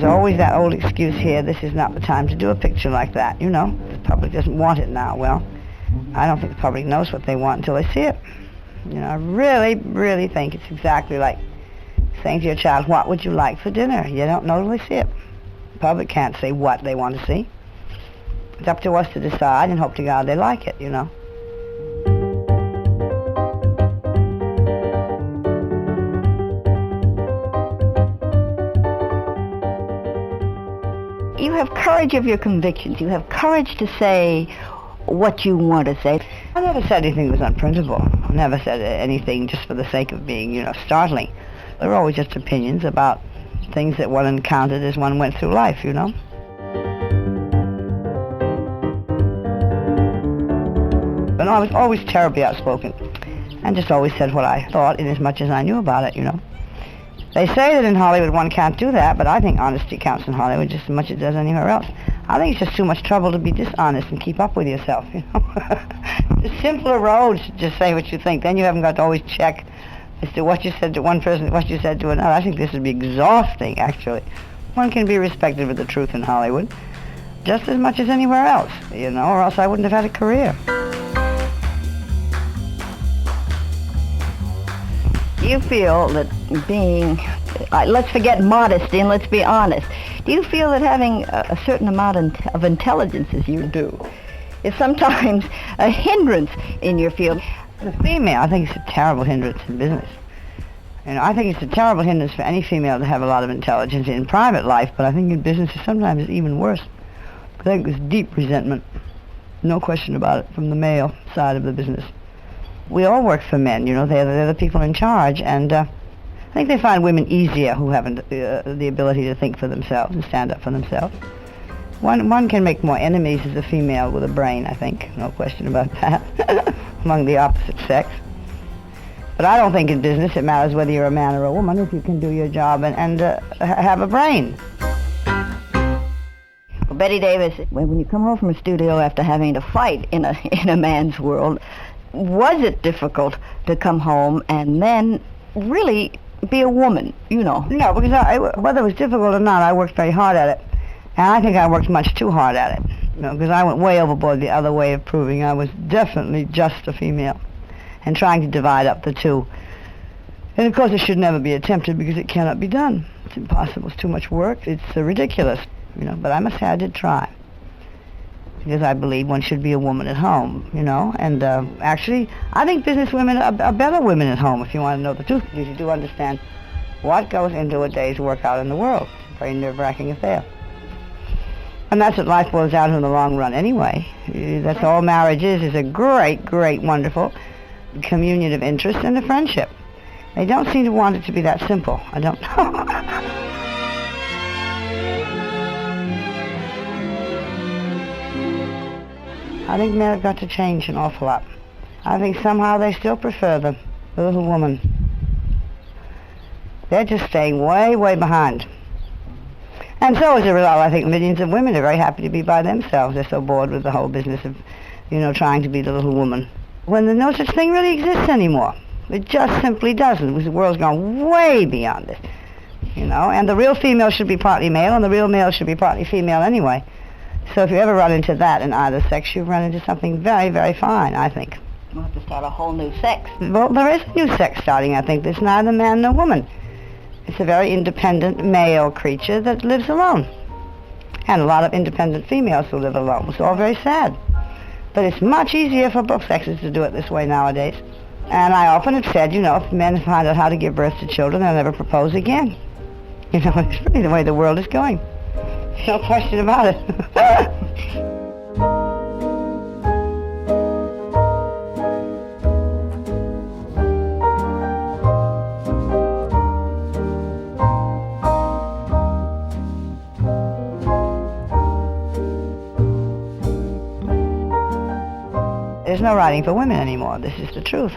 always that old excuse here, this is not the time to do a picture like that, you know. The public doesn't want it now. Well, I don't think the public knows what they want until they see it. You know, I really, really think it's exactly like saying to your child, what would you like for dinner? You don't know till they see it. The public can't say what they want to see. It's up to us to decide and hope to God they like it, you know. You have courage of your convictions. You have courage to say what you want to say. I never said anything that was unprintable. I never said anything just for the sake of being, you know, startling. There were always just opinions about things that one encountered as one went through life, you know. But I was always terribly outspoken and just always said what I thought in as much as I knew about it, you know. They say that in Hollywood one can't do that, but I think honesty counts in Hollywood just as much as it does anywhere else. I think it's just too much trouble to be dishonest and keep up with yourself, you know. The simpler road to just say what you think. Then you haven't got to always check as to what you said to one person, what you said to another. I think this would be exhausting, actually. One can be respected for the truth in Hollywood just as much as anywhere else, you know, or else I wouldn't have had a career. Do you feel that being, let's forget modesty and let's be honest, do you feel that having a certain amount of intelligence as you do is sometimes a hindrance in your field? The female, I think it's a terrible hindrance in business. You know, I think it's a terrible hindrance for any female to have a lot of intelligence in private life, but I think in business sometimes it's even worse. I think there's deep resentment, no question about it, from the male side of the business. We all work for men, you know, they're the people in charge, and I think they find women easier who haven't the ability to think for themselves and stand up for themselves. One can make more enemies as a female with a brain, I think, no question about that, among the opposite sex. But I don't think in business it matters whether you're a man or a woman if you can do your job and have a brain. Well, Bette Davis, when you come home from a studio after having to fight in a man's world, was it difficult to come home and then really be a woman, you know? No, because whether it was difficult or not, I worked very hard at it. And I think I worked much too hard at it, you know, because I went way overboard the other way of proving I was definitely just a female and trying to divide up the two. And of course it should never be attempted because it cannot be done. It's impossible. It's too much work. It's ridiculous, you know, but I must say I did try. Because I believe one should be a woman at home, you know, and actually, I think business women are better women at home, if you want to know the truth, because you do understand what goes into a day's work out in the world. It's a very nerve-wracking affair. And that's what life boils down to in the long run anyway. That's all marriage is a great, great, wonderful communion of interest and a friendship. They don't seem to want it to be that simple. I don't know. I think men have got to change an awful lot. I think somehow they still prefer the little woman. They're just staying way, way behind. And so as a result, I think millions of women are very happy to be by themselves. They're so bored with the whole business of, you know, trying to be the little woman. When no such thing really exists anymore. It just simply doesn't, because the world's gone way beyond it. You know, and the real female should be partly male, and the real male should be partly female anyway. So if you ever run into that in either sex, you've run into something very, very fine, I think. We'll have to start a whole new sex. Well, there is a new sex starting, I think. There's neither man nor woman. It's a very independent male creature that lives alone. And a lot of independent females who live alone. It's all very sad. But it's much easier for both sexes to do it this way nowadays. And I often have said, you know, if men find out how to give birth to children, they'll never propose again. You know, it's really the way the world is going. No question about it. There's no writing for women anymore. This is the truth.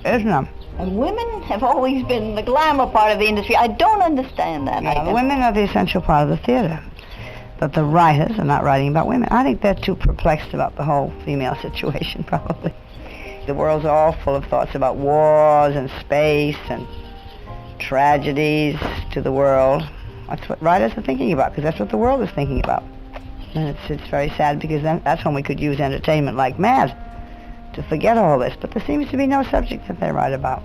There's none. And women have always been the glamour part of the industry. I don't understand that. No, women are the essential part of the theater. But the writers are not writing about women. I think they're too perplexed about the whole female situation, probably. The world's all full of thoughts about wars and space and tragedies to the world. That's what writers are thinking about, because that's what the world is thinking about. And it's very sad, because then that's when we could use entertainment like mad to forget all this. But there seems to be no subject that they write about.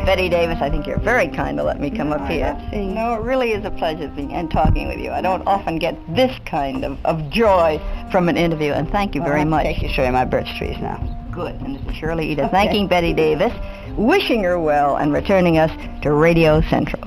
Bette Davis, I think you're very kind to let me come up here. No, it really is a pleasure being and talking with you. I don't often get this kind of joy from an interview, and thank you very much. I'll take you to show you my birch trees now. Good. And this is Shirley Eder thanking Bette Davis, wishing her well, and returning us to Radio Central.